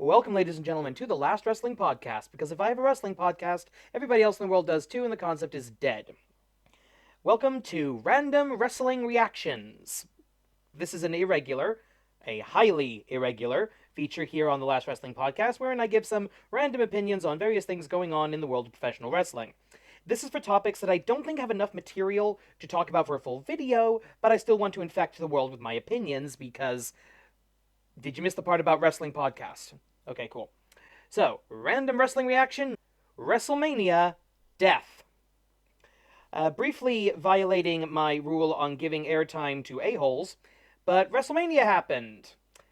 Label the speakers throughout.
Speaker 1: Welcome, ladies and gentlemen, to the Last Wrestling Podcast, because if I have a wrestling podcast, everybody else in the world does too, and the concept is dead. Welcome to Random Wrestling Reactions. This is a highly irregular feature here on the Last Wrestling Podcast, wherein I give some random opinions on various things going on in the world of professional wrestling. This is for topics that I don't think have enough material to talk about for a full video, but I still want to infect the world with my opinions because... Did you miss the part about wrestling podcast? Okay, cool. So, random wrestling reaction, Wrestlemania, death. Briefly violating my rule on giving airtime to a-holes, but WrestleMania happened.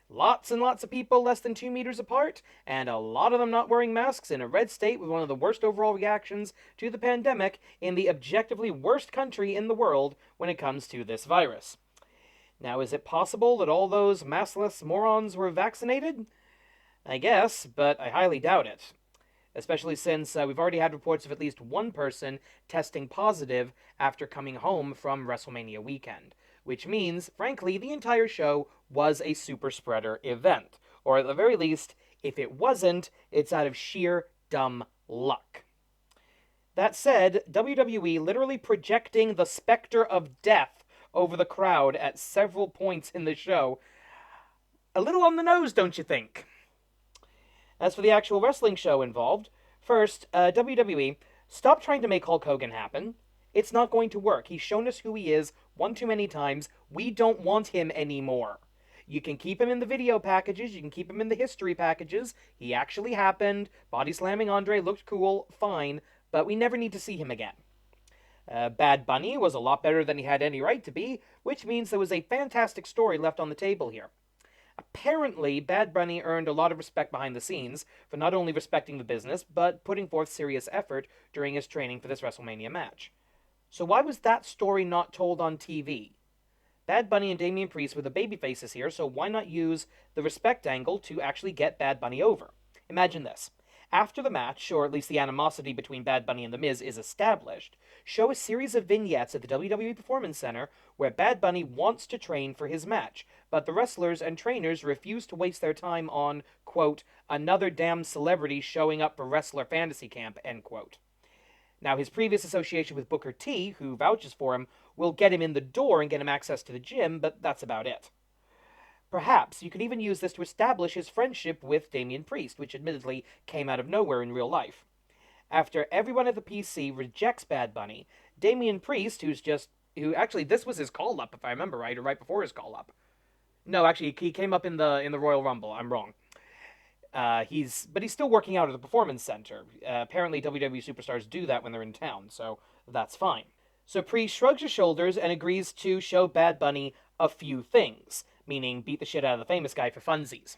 Speaker 1: Lots and lots of people less than 2 meters apart, and a lot of them not wearing masks in a red state with one of the worst overall reactions to the pandemic in the objectively worst country in the world when it comes to this virus. Now, is it possible that all those maskless morons were vaccinated? I guess, but I highly doubt it. Especially since we've already had reports of at least one person testing positive after coming home from WrestleMania weekend. Which means, frankly, the entire show was a super spreader event. Or at the very least, if it wasn't, it's out of sheer dumb luck. That said, WWE literally projecting the specter of death over the crowd at several points in the show. A little on the nose, don't you think? As for the actual wrestling show involved, first, WWE, stop trying to make Hulk Hogan happen. It's not going to work. He's shown us who he is one too many times. We don't want him anymore. You can keep him in the video packages, you can keep him in the history packages. He actually happened. Body slamming Andre looked cool, fine, but we never need to see him again. Bad Bunny was a lot better than he had any right to be, which means there was a fantastic story left on the table here. Apparently, Bad Bunny earned a lot of respect behind the scenes for not only respecting the business, but putting forth serious effort during his training for this WrestleMania match. So why was that story not told on TV? Bad Bunny and Damian Priest were the babyfaces here, so why not use the respect angle to actually get Bad Bunny over? Imagine this. After the match, or at least the animosity between Bad Bunny and The Miz is established, show a series of vignettes at the WWE Performance Center where Bad Bunny wants to train for his match, but the wrestlers and trainers refuse to waste their time on, quote, another damn celebrity showing up for wrestler fantasy camp, end quote. Now, his previous association with Booker T, who vouches for him, will get him in the door and get him access to the gym, but that's about it. Perhaps you could even use this to establish his friendship with Damian Priest, which admittedly came out of nowhere in real life. After everyone at the PC rejects Bad Bunny, Damian Priest, who actually this was his call up if I remember right, or right before his call up. No, actually he came up in the Royal Rumble. I'm wrong. He's still working out at the Performance Center. Apparently WWE superstars do that when they're in town, so that's fine. So Priest shrugs his shoulders and agrees to show Bad Bunny a few things, meaning beat the shit out of the famous guy for funsies.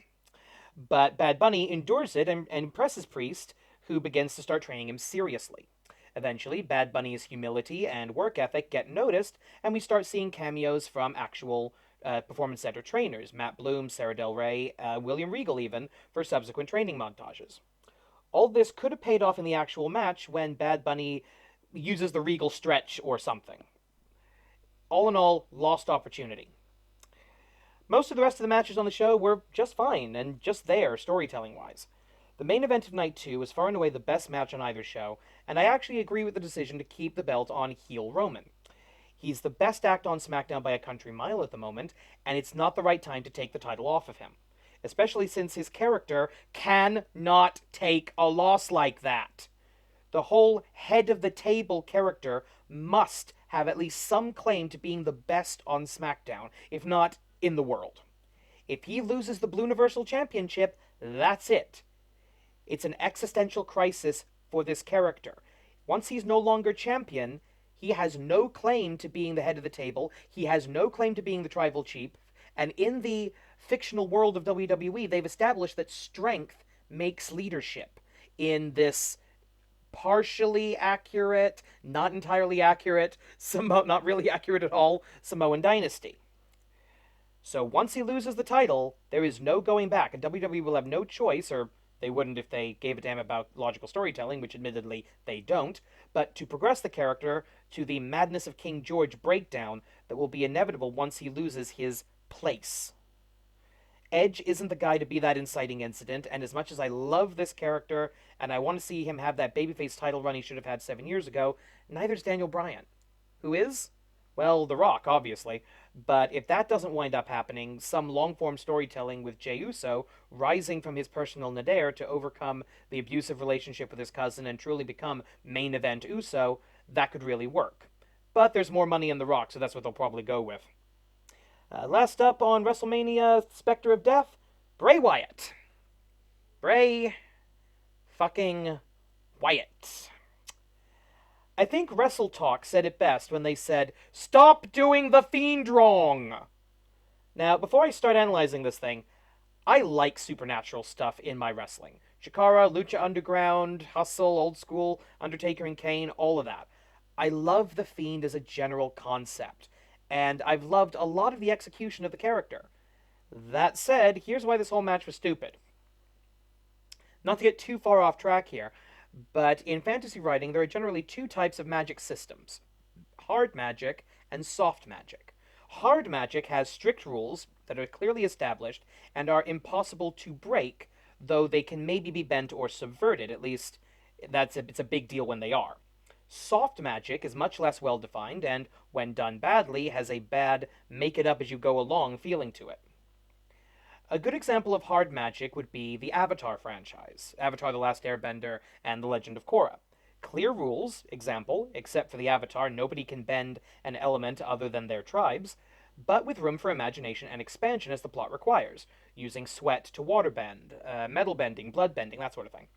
Speaker 1: But Bad Bunny endures it and impresses Priest, who begins to start training him seriously. Eventually, Bad Bunny's humility and work ethic get noticed, and we start seeing cameos from actual Performance Center trainers, Matt Bloom, Sarah Del Rey, William Regal even, for subsequent training montages. All this could have paid off in the actual match when Bad Bunny uses the Regal stretch or something. All in all, lost opportunity. Most of the rest of the matches on the show were just fine, and just there, storytelling-wise. The main event of Night 2 was far and away the best match on either show, and I actually agree with the decision to keep the belt on heel Roman. He's the best act on SmackDown by a country mile at the moment, and it's not the right time to take the title off of him. Especially since his character cannot take a loss like that. The whole head of the table character must have at least some claim to being the best on SmackDown, if not in the world. If he loses the Blue Universal Championship, that's it. It's an existential crisis for this character. Once he's no longer champion, he has no claim to being the head of the table, he has no claim to being the tribal chief, and in the fictional world of WWE, they've established that strength makes leadership in this partially accurate, not entirely accurate, not really accurate at all, Samoan dynasty. So once he loses the title, there is no going back, and WWE will have no choice, or they wouldn't if they gave a damn about logical storytelling, which admittedly they don't, but to progress the character to the Madness of King George breakdown that will be inevitable once he loses his place. Edge isn't the guy to be that inciting incident, and as much as I love this character and I want to see him have that babyface title run he should have had 7 years ago, neither's Daniel Bryan. Who is? Well, The Rock, obviously. But if that doesn't wind up happening, some long form storytelling with Jey Uso rising from his personal nadir to overcome the abusive relationship with his cousin and truly become main event Uso, that could really work. But there's more money in The Rock, so that's what they'll probably go with. Last up on WrestleMania Spectre of Death, Bray Wyatt. Bray fucking Wyatt. I think Wrestle Talk said it best when they said, "Stop doing the Fiend wrong!" Now, before I start analyzing this thing, I like supernatural stuff in my wrestling. Chikara, Lucha Underground, Hustle, Old School, Undertaker and Kane, all of that. I love the Fiend as a general concept, and I've loved a lot of the execution of the character. That said, here's why this whole match was stupid. Not to get too far off track here, but in fantasy writing, there are generally two types of magic systems: hard magic and soft magic. Hard magic has strict rules that are clearly established and are impossible to break, though they can maybe be bent or subverted. At least it's a big deal when they are. Soft magic is much less well defined and, when done badly, has a bad make it up as you go along feeling to it. A good example of hard magic would be the Avatar franchise, Avatar: The Last Airbender and The Legend of Korra. Clear rules, example, except for the Avatar, nobody can bend an element other than their tribes, but with room for imagination and expansion as the plot requires, using sweat to water bend, metal bending, blood bending, that sort of thing.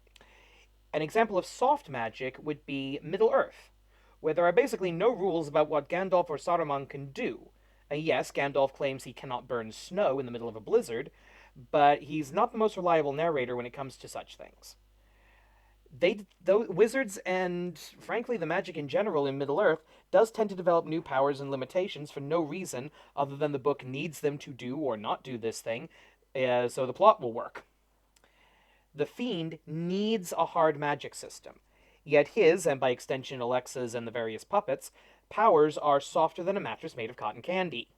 Speaker 1: An example of soft magic would be Middle-earth, where there are basically no rules about what Gandalf or Saruman can do. Yes, Gandalf claims he cannot burn snow in the middle of a blizzard, but he's not the most reliable narrator when it comes to such things. Wizards and, frankly, the magic in general in Middle-earth does tend to develop new powers and limitations for no reason other than the book needs them to do or not do this thing, so the plot will work. The Fiend needs a hard magic system, yet his, and by extension Alexa's and the various puppets, powers are softer than a mattress made of cotton candy.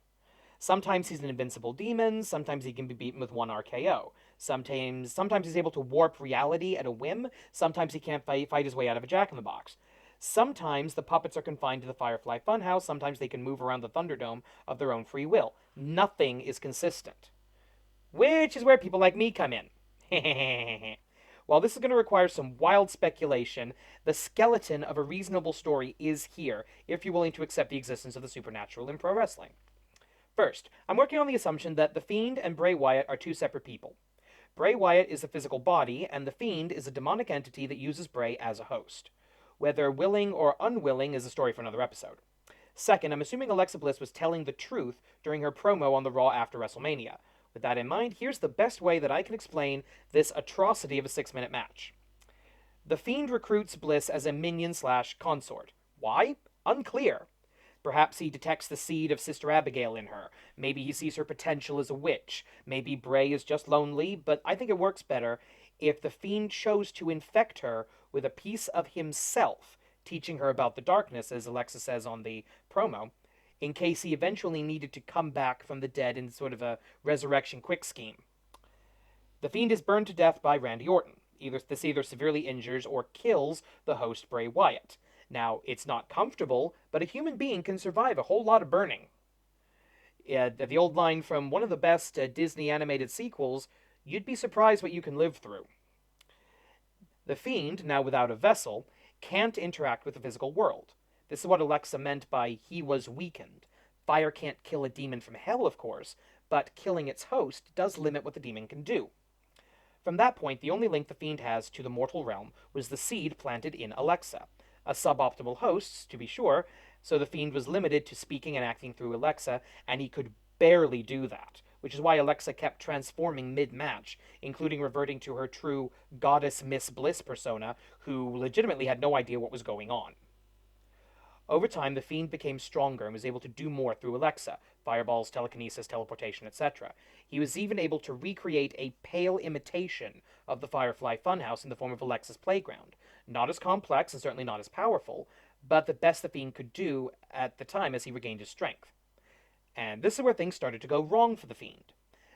Speaker 1: Sometimes he's an invincible demon, sometimes he can be beaten with one RKO. Sometimes he's able to warp reality at a whim, sometimes he can't fight his way out of a jack-in-the-box. Sometimes the puppets are confined to the Firefly Funhouse, sometimes they can move around the Thunderdome of their own free will. Nothing is consistent. Which is where people like me come in. While this is going to require some wild speculation, the skeleton of a reasonable story is here, if you're willing to accept the existence of the supernatural in pro wrestling. First, I'm working on the assumption that the Fiend and Bray Wyatt are two separate people. Bray Wyatt is a physical body, and the Fiend is a demonic entity that uses Bray as a host. Whether willing or unwilling is a story for another episode. Second, I'm assuming Alexa Bliss was telling the truth during her promo on the Raw after WrestleMania. With that in mind, here's the best way that I can explain this atrocity of a 6-minute match. The Fiend recruits Bliss as a minion/consort. Why? Unclear. Perhaps he detects the seed of Sister Abigail in her. Maybe he sees her potential as a witch. Maybe Bray is just lonely, but I think it works better if the Fiend chose to infect her with a piece of himself, teaching her about the darkness, as Alexa says on the promo, in case he eventually needed to come back from the dead in sort of a resurrection quick scheme. The Fiend is burned to death by Randy Orton. This either severely injures or kills the host Bray Wyatt. Now, it's not comfortable, but a human being can survive a whole lot of burning. The old line from one of the best Disney animated sequels, you'd be surprised what you can live through. The Fiend, now without a vessel, can't interact with the physical world. This is what Alexa meant by "he was weakened." Fire can't kill a demon from hell, of course, but killing its host does limit what the demon can do. From that point, the only link the Fiend has to the mortal realm was the seed planted in Alexa. A suboptimal host, to be sure, so the Fiend was limited to speaking and acting through Alexa, and he could barely do that, which is why Alexa kept transforming mid-match, including reverting to her true goddess Miss Bliss persona, who legitimately had no idea what was going on. Over time, the Fiend became stronger and was able to do more through Alexa: fireballs, telekinesis, teleportation, etc. He was even able to recreate a pale imitation of the Firefly Funhouse in the form of Alexa's playground. Not as complex and certainly not as powerful, but the best the Fiend could do at the time as he regained his strength. And this is where things started to go wrong for the Fiend.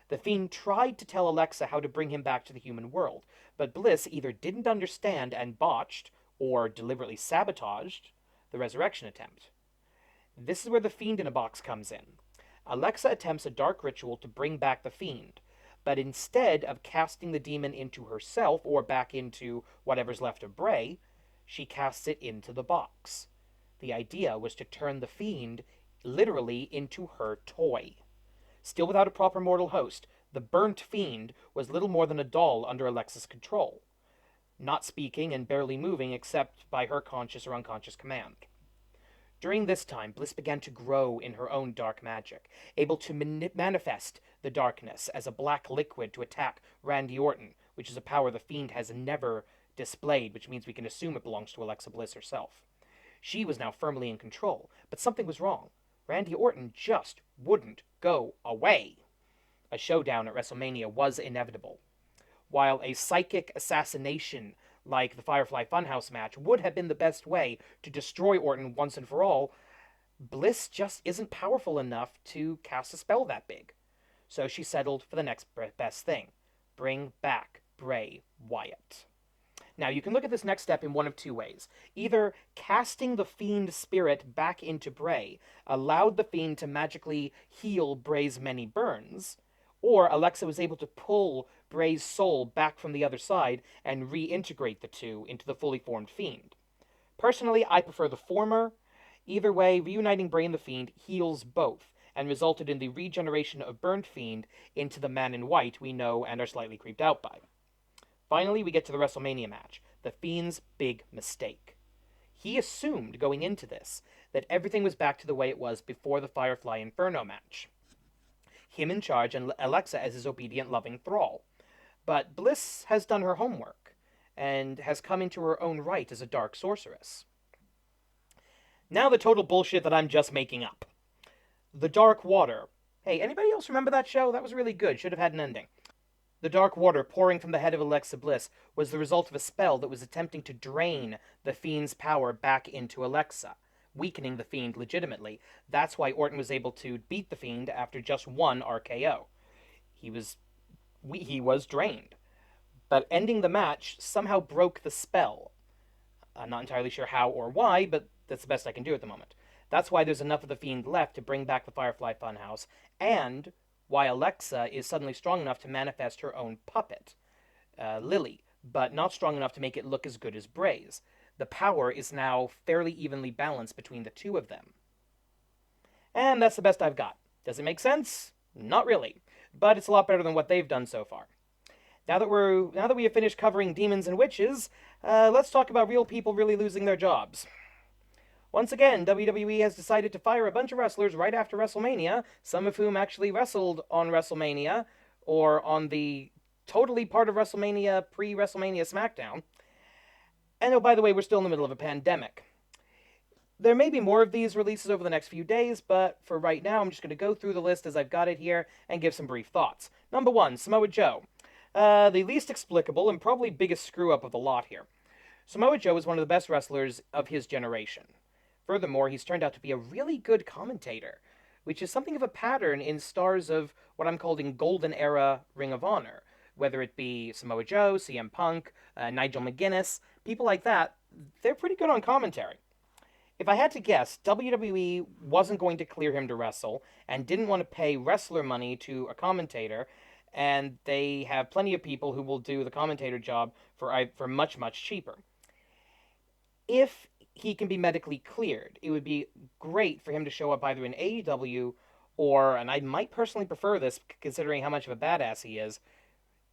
Speaker 1: The Fiend tried to tell Alexa how to bring him back to the human world, but Bliss either didn't understand and botched, or deliberately sabotaged, the resurrection attempt. This is where the Fiend in a box comes in. Alexa attempts a dark ritual to bring back the Fiend, but instead of casting the demon into herself or back into whatever's left of Bray, she casts it into the box. The idea was to turn the Fiend literally into her toy. Still without a proper mortal host, the burnt Fiend was little more than a doll under Alexa's control, not speaking and barely moving except by her conscious or unconscious command. During this time, Bliss began to grow in her own dark magic, able to manifest the darkness as a black liquid to attack Randy Orton, which is a power the Fiend has never displayed, which means we can assume it belongs to Alexa Bliss herself. She was now firmly in control, but something was wrong. Randy Orton just wouldn't go away. A showdown at WrestleMania was inevitable. While a psychic assassination like the Firefly Funhouse match would have been the best way to destroy Orton once and for all, Bliss just isn't powerful enough to cast a spell that big. So she settled for the next best thing. Bring back Bray Wyatt. Now, you can look at this next step in one of two ways. Either casting the Fiend spirit back into Bray allowed the Fiend to magically heal Bray's many burns, or Alexa was able to pull Bray's soul back from the other side and reintegrate the two into the fully formed Fiend. Personally, I prefer the former. Either way, reuniting Bray and the Fiend heals both, and resulted in the regeneration of Burnt Fiend into the Man in White we know and are slightly creeped out by. Finally, we get to the WrestleMania match, the Fiend's big mistake. He assumed going into this that everything was back to the way it was before the Firefly Inferno match. Him in charge and Alexa as his obedient, loving thrall. But Bliss has done her homework, and has come into her own right as a dark sorceress. Now the total bullshit that I'm just making up. The Dark Water. Hey, anybody else remember that show? That was really good. Should have had an ending. The dark water pouring from the head of Alexa Bliss was the result of a spell that was attempting to drain the Fiend's power back into Alexa, weakening the Fiend legitimately. That's why Orton was able to beat the Fiend after just one RKO. He was drained. But ending the match somehow broke the spell. I'm not entirely sure how or why, but that's the best I can do at the moment. That's why there's enough of the Fiend left to bring back the Firefly Funhouse, and why Alexa is suddenly strong enough to manifest her own puppet, Lily, but not strong enough to make it look as good as Bray's. The power is now fairly evenly balanced between the two of them. And that's the best I've got. Does it make sense? Not really, but it's a lot better than what they've done so far. Now that we have finished covering demons and witches, let's talk about real people really losing their jobs. Once again, WWE has decided to fire a bunch of wrestlers right after WrestleMania, some of whom actually wrestled on WrestleMania, or on the totally part of WrestleMania, pre-WrestleMania SmackDown. And oh, by the way, we're still in the middle of a pandemic. There may be more of these releases over the next few days, but for right now, I'm just going to go through the list as I've got it here and give some brief thoughts. Number 1, Samoa Joe. The least explicable and probably biggest screw-up of the lot here. Samoa Joe is one of the best wrestlers of his generation. Furthermore, he's turned out to be a really good commentator, which is something of a pattern in stars of what I'm calling Golden Era Ring of Honor, whether it be Samoa Joe, CM Punk, Nigel McGuinness, people like that. They're pretty good on commentary. If I had to guess, WWE wasn't going to clear him to wrestle and didn't want to pay wrestler money to a commentator, and they have plenty of people who will do the commentator job for much, much cheaper. If he can be medically cleared, it would be great for him to show up either in AEW or, and I might personally prefer this considering how much of a badass he is,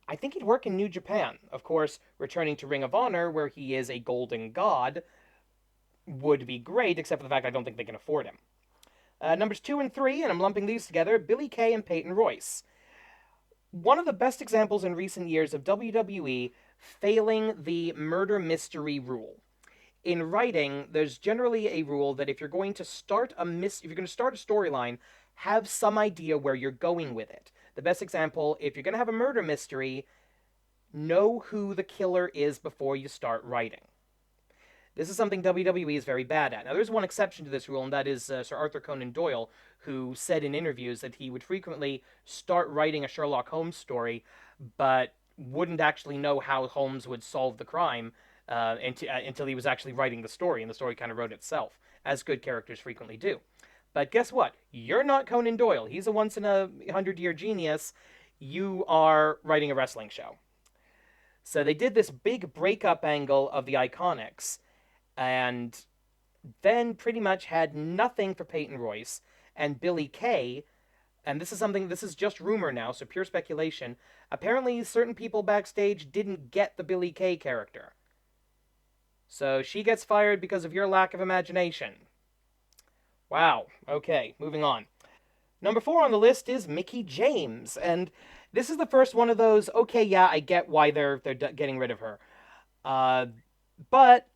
Speaker 1: I think he'd work in New Japan. Of course, returning to Ring of Honor, where he is a golden god, would be great, except for the fact I don't think they can afford him. Numbers 2 and 3, and I'm lumping these together, Billie Kay and Peyton Royce. One of the best examples in recent years of WWE failing the murder mystery rule. In writing, there's generally a rule that if you're going to start a storyline, have some idea where you're going with it. The best example, if you're going to have a murder mystery, know who the killer is before you start writing. This is something WWE is very bad at. Now, there's one exception to this rule, and that is Sir Arthur Conan Doyle, who said in interviews that he would frequently start writing a Sherlock Holmes story, but wouldn't actually know how Holmes would solve the crime until he was actually writing the story, and the story kind of wrote itself, as good characters frequently do. But guess what? You're not Conan Doyle. He's a once in a 100-year genius. You are writing a wrestling show. So they did this big breakup angle of the Iconics, and then pretty much had nothing for Peyton Royce and Billy Kay. And this is just rumor now, so pure speculation. Apparently, certain people backstage didn't get the Billy Kay character. So she gets fired because of your lack of imagination. Wow. Okay, moving on. Number 4 on the list is Mickie James, and this is the first one of those. Okay, yeah, I get why they're getting rid of her, but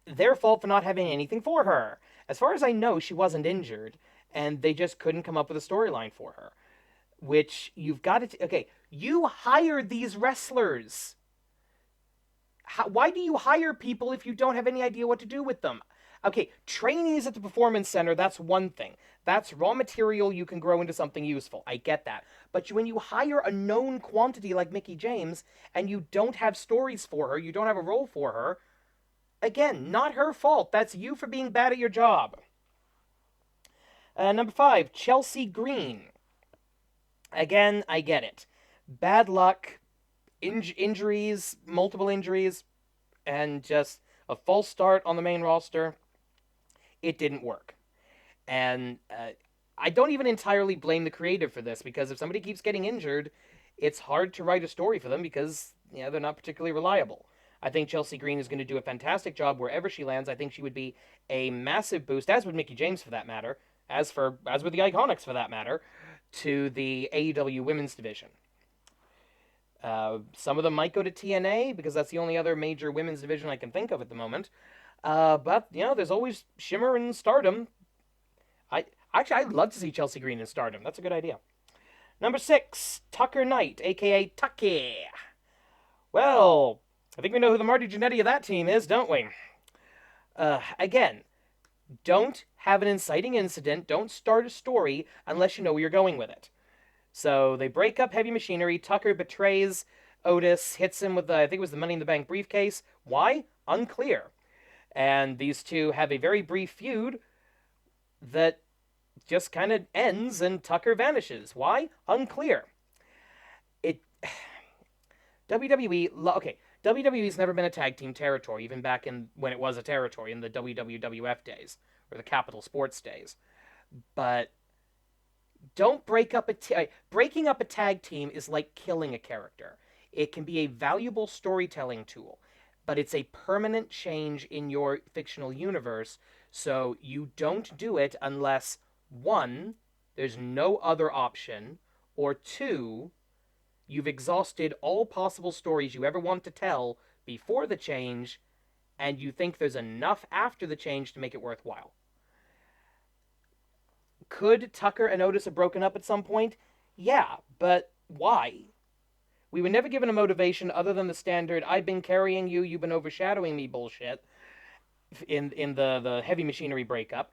Speaker 1: their fault for not having anything for her. As far as I know, she wasn't injured, and they just couldn't come up with a storyline for her. Which you've got to. Okay, you hired these wrestlers. Why do you hire people if you don't have any idea what to do with them? Okay, trainees at the Performance Center, that's one thing. That's raw material you can grow into something useful. I get that. But when you hire a known quantity like Mickie James, and you don't have stories for her, you don't have a role for her, again, not her fault. That's you for being bad at your job. Number 5, Chelsea Green. Again, I get it. Bad luck, injuries, multiple injuries, and just a false start on the main roster. It didn't work. And I don't even entirely blame the creative for this, because if somebody keeps getting injured, it's hard to write a story for them because they're not particularly reliable. I think Chelsea Green is going to do a fantastic job wherever she lands. I think she would be a massive boost, as would Mickie James for that matter, as would the Iconics for that matter, to the AEW women's division. Some of them might go to TNA because that's the only other major women's division I can think of at the moment. But there's always Shimmer and Stardom. I'd love to see Chelsea Green in Stardom. That's a good idea. Number 6, Tucker Knight, aka Tucky. Well, I think we know who the Marty Jannetty of that team is, don't we? Again, don't have an inciting incident. Don't start a story unless you know where you're going with it. So they break up Heavy Machinery. Tucker betrays Otis, hits him with, I think it was the Money in the Bank briefcase. Why? Unclear. And these two have a very brief feud that just kind of ends and Tucker vanishes. Why? Unclear. WWE's never been a tag team territory, even back in when it was a territory in the WWF days, or the Capital Sports days. But don't breaking up a tag team is like killing a character. It can be a valuable storytelling tool, but it's a permanent change in your fictional universe, so you don't do it unless, 1, there's no other option, or 2, you've exhausted all possible stories you ever want to tell before the change, and you think there's enough after the change to make it worthwhile. Could Tucker and Otis have broken up at some point? Yeah, but why? We were never given a motivation other than the standard, I've been carrying you, you've been overshadowing me bullshit in the Heavy Machinery breakup.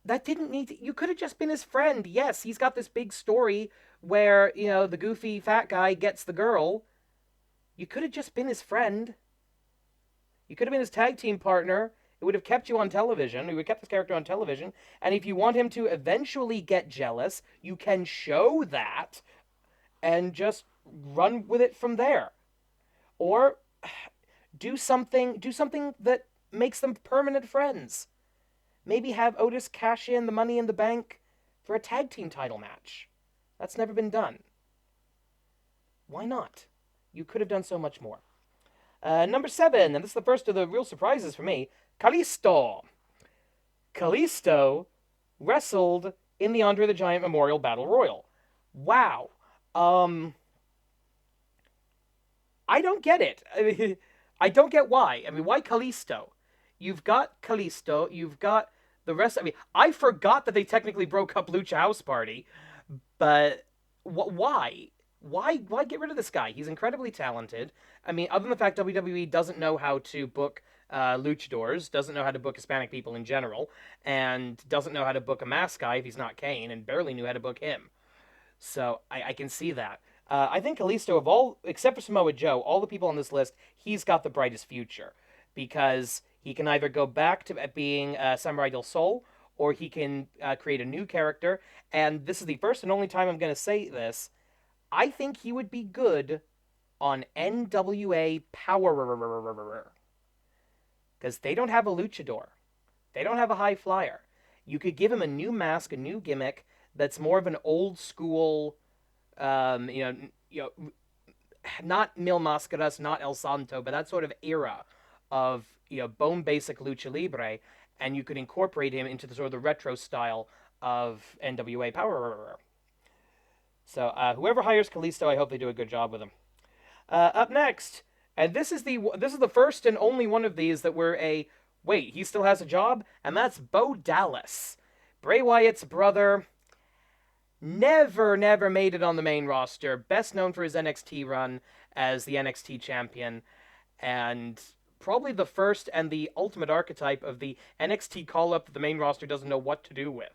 Speaker 1: That didn't need to, you could have just been his friend. Yes, he's got this big story where, the goofy fat guy gets the girl. You could have just been his friend. You could have been his tag team partner. It would have kept you on television. It would have kept this character on television. And if you want him to eventually get jealous, you can show that and just run with it from there. Or do something that makes them permanent friends. Maybe have Otis cash in the Money in the Bank for a tag team title match. That's never been done. Why not? You could have done so much more. Number 7, and this is the first of the real surprises for me, Kalisto. Kalisto wrestled in the Andre the Giant Memorial Battle Royal. Wow. I don't get it. I don't get why. Why Kalisto? You've got Kalisto, you've got the rest. I forgot that they technically broke up Lucha House Party, but why? why get rid of this guy? He's incredibly talented. I mean, other than the fact WWE doesn't know how to book luchadors, doesn't know how to book Hispanic people in general, and doesn't know how to book a mask guy if he's not Kane, and barely knew how to book him. So I can see that. I think Kalisto, of all, except for Samoa Joe, all the people on this list, he's got the brightest future because he can either go back to being Samurai del Sol or he can create a new character. And this is the first and only time I'm going to say this. I think he would be good on NWA Power because they don't have a luchador. They don't have a high flyer. You could give him a new mask, a new gimmick that's more of an old school, um, you know, you know, not Mil Mascaras, not El Santo, but that sort of era of bone basic lucha libre, and you could incorporate him into the sort of the retro style of NWA Power. So whoever hires Kalisto, I hope they do a good job with him. Up next, and this is the first and only one of these that were a wait, he still has a job, and that's Bo Dallas, Bray Wyatt's brother. Never made it on the main roster. Best known for his NXT run as the NXT champion, and probably the first and the ultimate archetype of the NXT call up that the main roster doesn't know what to do with.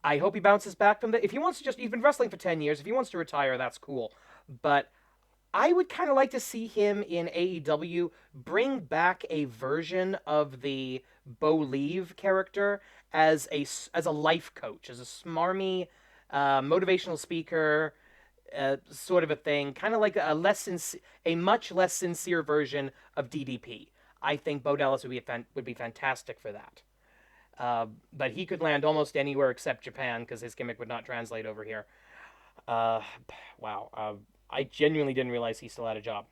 Speaker 1: I hope he bounces back from that. If he wants to he's been wrestling for 10 years. If he wants to retire, that's cool. But I would kind of like to see him in AEW bring back a version of the Bo Leave character as a life coach, as a smarmy motivational speaker, sort of a thing, kind of like a much less sincere version of DDP. I think Bo Dallas would be fantastic for that. But he could land almost anywhere except Japan because his gimmick would not translate over here. Uh, wow. I genuinely didn't realize he still had a job.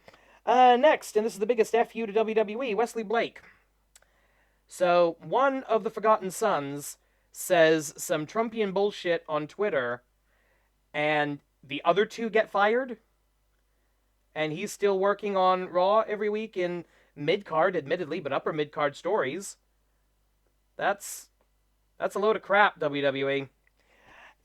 Speaker 1: Next, and this is the biggest FU to WWE, Wesley Blake. So, one of the Forgotten Sons says some Trumpian bullshit on Twitter, and the other two get fired, and he's still working on Raw every week in mid-card, admittedly, but upper mid-card stories. That's a load of crap, WWE.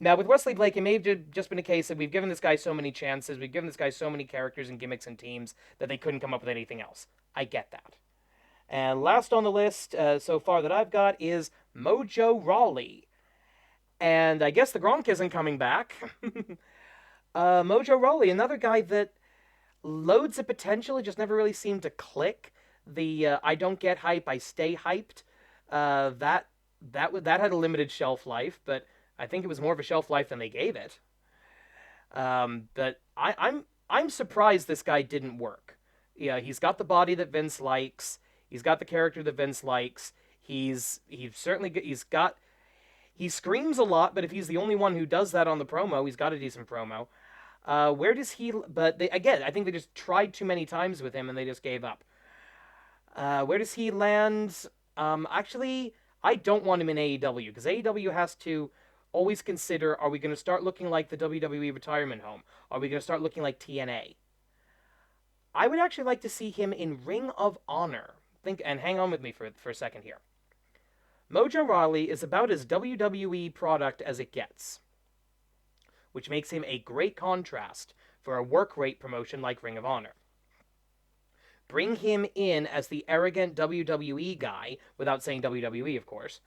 Speaker 1: Now, with Wesley Blake, it may have just been a case that we've given this guy so many chances, we've given this guy so many characters and gimmicks and teams that they couldn't come up with anything else. I get that. And last on the list so far that I've got is Mojo Rawley. And I guess the Gronk isn't coming back. Mojo Rawley, another guy that loads of potential, it just never really seemed to click. The I don't get hype, I stay hyped. That had a limited shelf life, but I think it was more of a shelf life than they gave it. But I'm surprised this guy didn't work. Yeah, he's got the body that Vince likes. He's got the character that Vince likes. He screams a lot, but if he's the only one who does that on the promo, he's got a decent promo. Where does he? But again, I think they just tried too many times with him and they just gave up. Where does he land? Actually, I don't want him in AEW because AEW has to always consider: are we going to start looking like the WWE retirement home? Are we going to start looking like TNA? I would actually like to see him in Ring of Honor. And hang on with me for a second here. Mojo Rawley is about as WWE product as it gets, which makes him a great contrast for a work rate promotion like Ring of Honor. Bring him in as the arrogant WWE guy, without saying WWE, of course,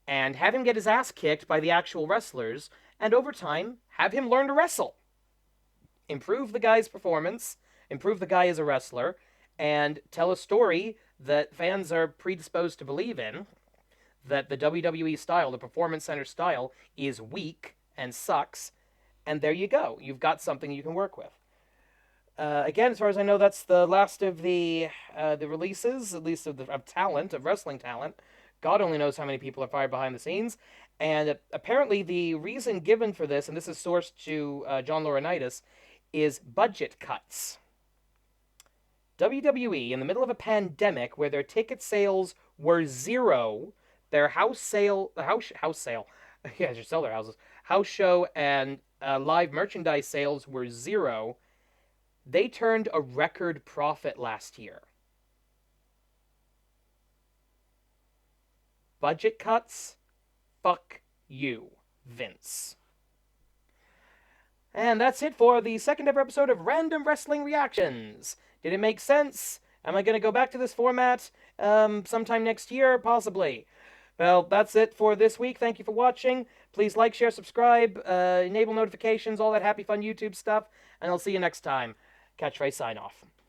Speaker 1: and have him get his ass kicked by the actual wrestlers, and over time, have him learn to wrestle. Improve the guy's performance, improve the guy as a wrestler, and tell a story that fans are predisposed to believe in, that the WWE style, the Performance Center style, is weak and sucks, and there you go. You've got something you can work with. Again, as far as I know, that's the last of the releases, at least of talent, of wrestling talent. God only knows how many people are fired behind the scenes. And apparently the reason given for this, and this is sourced to John Laurinaitis, is budget cuts. WWE, in the middle of a pandemic where their ticket sales were zero, their house sale, yeah, just sell their houses, house show and live merchandise sales were zero, they turned a record profit last year. Budget cuts? Fuck you, Vince. And that's it for the second ever episode of Random Wrestling Reactions. Did it make sense? Am I going to go back to this format sometime next year? Possibly. Well, that's it for this week. Thank you for watching. Please like, share, subscribe, enable notifications, all that happy fun YouTube stuff, and I'll see you next time. Catchphrase sign off.